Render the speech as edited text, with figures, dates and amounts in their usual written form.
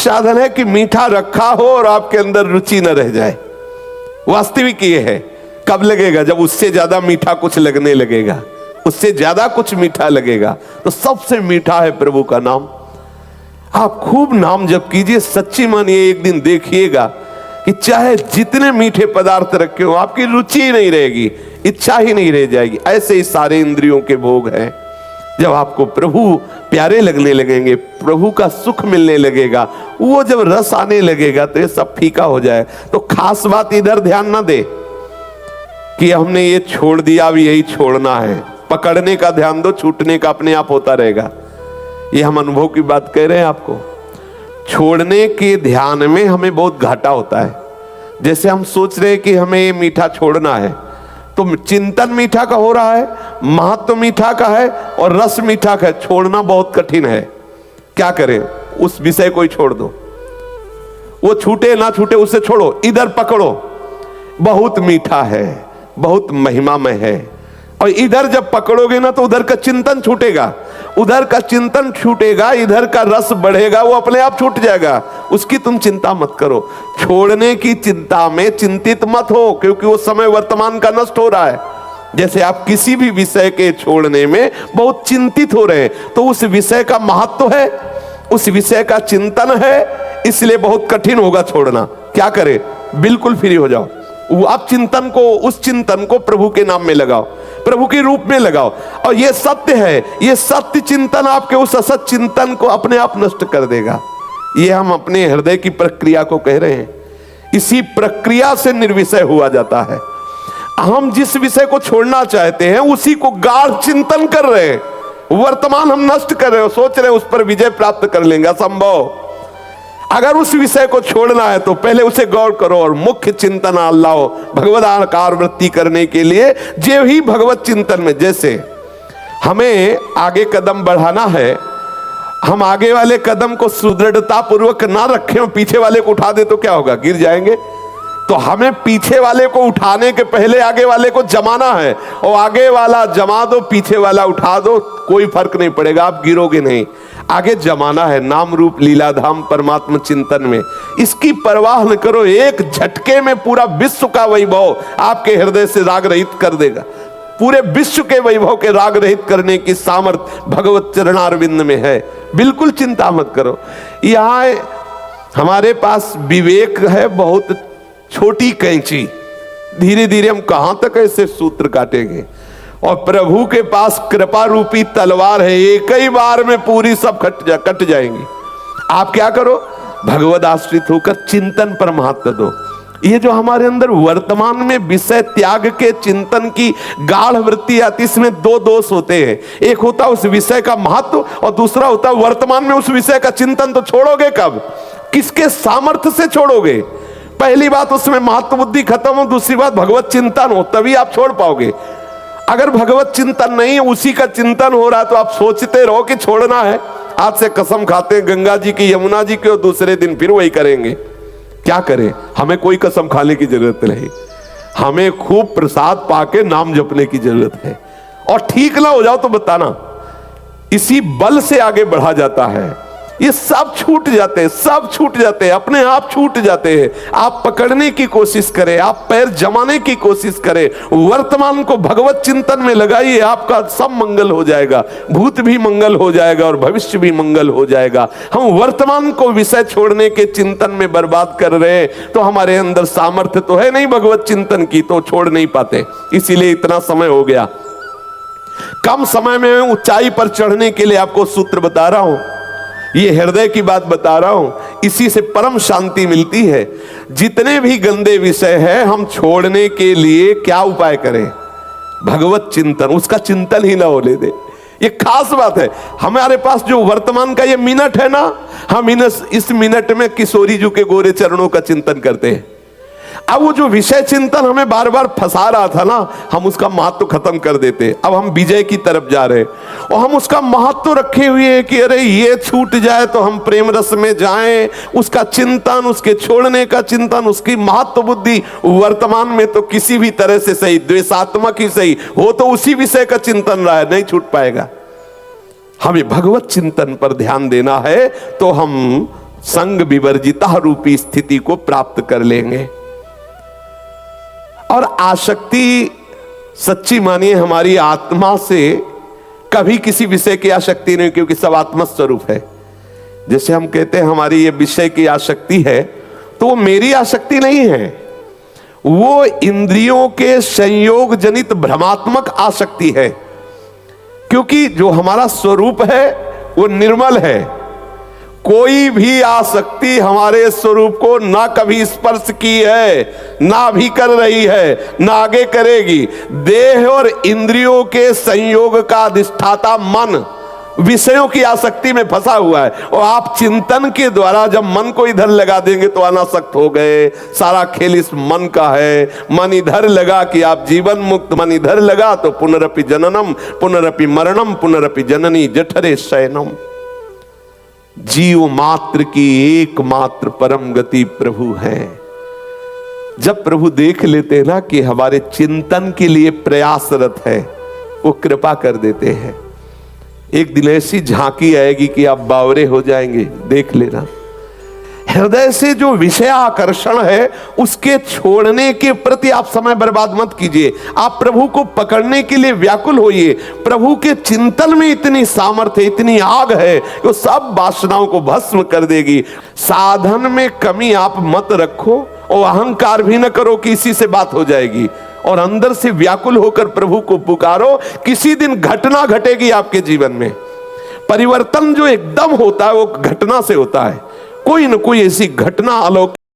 साधन है कि मीठा रखा हो और आपके अंदर रुचि न रह जाए। वास्तविक ये है। कब लगेगा? जब उससे ज्यादा मीठा कुछ लगने लगेगा, उससे ज्यादा कुछ मीठा लगेगा। तो सबसे मीठा है प्रभु का नाम। आप खूब नाम जप कीजिए, सच्ची मानिए एक दिन देखिएगा कि चाहे जितने मीठे पदार्थ रखे हो आपकी रुचि ही नहीं रहेगी, इच्छा ही नहीं रह जाएगी। ऐसे ही सारे इंद्रियों के भोग हैं। जब आपको प्रभु प्यारे लगने लगेंगे, प्रभु का सुख मिलने लगेगा, वो जब रस आने लगेगा तो ये सब फीका हो जाए। तो खास बात इधर ध्यान ना दे कि हमने ये छोड़ दिया, अब यही छोड़ना है। पकड़ने का ध्यान दो, छूटने का अपने आप होता रहेगा। ये हम अनुभव की बात कह रहे हैं आपको। छोड़ने के ध्यान में हमें बहुत घाटा होता है। जैसे हम सोच रहे हैं कि हमें ये मीठा छोड़ना है, तो चिंतन मीठा का हो रहा है, महत्व मीठा का है और रस मीठा का है। छोड़ना बहुत कठिन है। क्या करें? उस विषय को ही छोड़ दो। वो छूटे ना छूटे उसे छोड़ो, इधर पकड़ो। बहुत मीठा है, बहुत महिमामय है। और इधर जब पकड़ोगे ना तो उधर का चिंतन छूटेगा, उधर का चिंतन छूटेगा, इधर का रस बढ़ेगा, वो अपने आप छूट जाएगा। उसकी तुम चिंता मत करो। छोड़ने की चिंता में चिंतित मत हो, क्योंकि वो समय वर्तमान का नष्ट हो रहा है। जैसे आप किसी भी विषय के छोड़ने में बहुत चिंतित हो रहे हैं, तो उस विषय का महत्व है, उस विषय का चिंतन है, इसलिए बहुत कठिन होगा छोड़ना। क्या करें? बिल्कुल फ्री हो जाओ। आप चिंतन को, उस चिंतन को प्रभु के नाम में लगाओ, प्रभु के रूप में लगाओ। और ये सत्य है, ये सत्य चिंतन आपके उस असत चिंतन को अपने आप नष्ट कर देगा। ये हम अपने हृदय की प्रक्रिया को कह रहे हैं। इसी प्रक्रिया से निर्विषय हुआ जाता है। हम जिस विषय को छोड़ना चाहते हैं उसी को गाढ़ चिंतन कर रहे हैं, वर्तमान हम नष्ट कर रहे हो, सोच रहे हैं उस पर विजय प्राप्त कर लेंगे। असंभव। अगर उस विषय को छोड़ना है तो पहले उसे गौर करो और मुख्य चिंतन लाओ भगवद आकार वृत्ति करने के लिए। जो ही भगवत चिंतन में, जैसे हमें आगे कदम बढ़ाना है, हम आगे वाले कदम को सुदृढ़ता पूर्वक ना रखें और पीछे वाले को उठा दे तो क्या होगा? गिर जाएंगे। तो हमें पीछे वाले को उठाने के पहले आगे वाले को जमाना है, और आगे वाला जमा दो, पीछे वाला उठा दो, कोई फर्क नहीं पड़ेगा, आप गिरोगे नहीं। आगे जमाना है नाम रूप लीलाधाम परमात्मा चिंतन में। इसकी परवाह न करो, एक झटके में पूरा विश्व का वैभव आपके हृदय से राग रहित कर देगा। पूरे विश्व के वैभव के राग रहित करने की सामर्थ्य भगवत चरणारविंद में है। बिल्कुल चिंता मत करो। यहाँ हमारे पास विवेक है, बहुत छोटी कैंची, धीरे धीरे हम कहां तक ऐसे सूत्र काटेंगे। और प्रभु के पास कृपा रूपी तलवार है, एक ही बार में पूरी सब कट जाएंगी। आप क्या करो? भगवद आश्रित होकर चिंतन पर महत्व दो। ये जो हमारे अंदर वर्तमान में विषय त्याग के चिंतन की गाढ़ वृत्ति आती, इसमें दो दोष होते हैं। एक होता उस विषय का महत्व और दूसरा होता वर्तमान में उस विषय का चिंतन। तो छोड़ोगे कब? किसके सामर्थ्य से छोड़ोगे? पहली बात उसमें महत्व बुद्धि खत्म हो, दूसरी बात भगवत चिंतन हो, तभी आप छोड़ पाओगे। अगर भगवत चिंतन नहीं है, उसी का चिंतन हो रहा है, तो आप सोचते रहो कि छोड़ना है। आज से कसम खाते हैं गंगा जी की, यमुना जी की, और दूसरे दिन फिर वही करेंगे। क्या करें? हमें कोई कसम खाने की जरूरत नहीं, हमें खूब प्रसाद पाके नाम जपने की जरूरत है। और ठीक ना हो जाओ तो बताना, इसी बल से आगे बढ़ा जाता है। ये सब छूट जाते हैं, सब छूट जाते हैं, अपने आप छूट जाते हैं। आप पकड़ने की कोशिश करें, आप पैर जमाने की कोशिश करें, वर्तमान को भगवत चिंतन में लगाइए, आपका सब मंगल हो जाएगा। भूत भी मंगल हो जाएगा और भविष्य भी मंगल हो जाएगा। हम वर्तमान को विषय छोड़ने के चिंतन में बर्बाद कर रहे हैं, तो हमारे अंदर सामर्थ्य तो है नहीं भगवत चिंतन की, तो छोड़ नहीं पाते। इसीलिए इतना समय हो गया। कम समय में ऊंचाई पर चढ़ने के लिए आपको सूत्र बता रहा हूं, ये हृदय की बात बता रहा हूं। इसी से परम शांति मिलती है। जितने भी गंदे विषय हैं, हम छोड़ने के लिए क्या उपाय करें? भगवत चिंतन, उसका चिंतन ही ना होने दे। ये खास बात है। हमारे पास जो वर्तमान का ये मिनट है ना, हम इस मिनट में किशोरी जी के गोरे चरणों का चिंतन करते हैं। अब वो जो विषय चिंतन हमें बार बार फंसा रहा था ना, हम उसका महत्व खत्म कर देते। अब हम विजय की तरफ जा रहे हैं और हम उसका महत्व रखे हुए हैं कि अरे ये छूट जाए तो हम प्रेम रस में जाएं। उसका चिंतन, उसके छोड़ने का चिंतन, उसकी महत्व बुद्धि वर्तमान में तो किसी भी तरह से सही, द्वेषात्मक ही सही हो, तो उसी विषय का चिंतन रहा है, नहीं छूट पाएगा। हमें भगवत चिंतन पर ध्यान देना है, तो हम संग विवर्जिता रूपी स्थिति को प्राप्त कर लेंगे। और आसक्ति सच्ची मानिए हमारी आत्मा से कभी किसी विषय की आसक्ति नहीं, क्योंकि सब आत्मा स्वरूप है। जैसे हम कहते हैं हमारी ये विषय की आसक्ति है, तो वो मेरी आसक्ति नहीं है, वो इंद्रियों के संयोग जनित भ्रमात्मक आसक्ति है। क्योंकि जो हमारा स्वरूप है वो निर्मल है। कोई भी आसक्ति हमारे स्वरूप को ना कभी स्पर्श की है, ना भी कर रही है, ना आगे करेगी। देह और इंद्रियों के संयोग का अधिष्ठाता मन विषयों की आसक्ति में फंसा हुआ है। और आप चिंतन के द्वारा जब मन को इधर लगा देंगे तो अनासक्त हो गए। सारा खेल इस मन का है। मन इधर लगा कि आप जीवन मुक्त, मन इधर लगा तो पुनरपि जननम पुनरपि मरणम पुनरपि जननी जठरे शयनम। जीव मात्र की एकमात्र परम गति प्रभु है। जब प्रभु देख लेते हैं ना कि हमारे चिंतन के लिए प्रयासरत है, वो कृपा कर देते हैं। एक दिन ऐसी झांकी आएगी कि आप बावरे हो जाएंगे, देख लेना। हृदय से जो विषय आकर्षण है उसके छोड़ने के प्रति आप समय बर्बाद मत कीजिए। आप प्रभु को पकड़ने के लिए व्याकुल होइए। प्रभु के चिंतन में इतनी सामर्थ्य, इतनी आग है कि वो सब वासनाओं को भस्म कर देगी। साधन में कमी आप मत रखो और अहंकार भी न करो कि इसी से बात हो जाएगी। और अंदर से व्याकुल होकर प्रभु को पुकारो। किसी दिन घटना घटेगी आपके जीवन में। परिवर्तन जो एकदम होता है वो घटना से होता है। कोई न कोई ऐसी घटना अलौकिक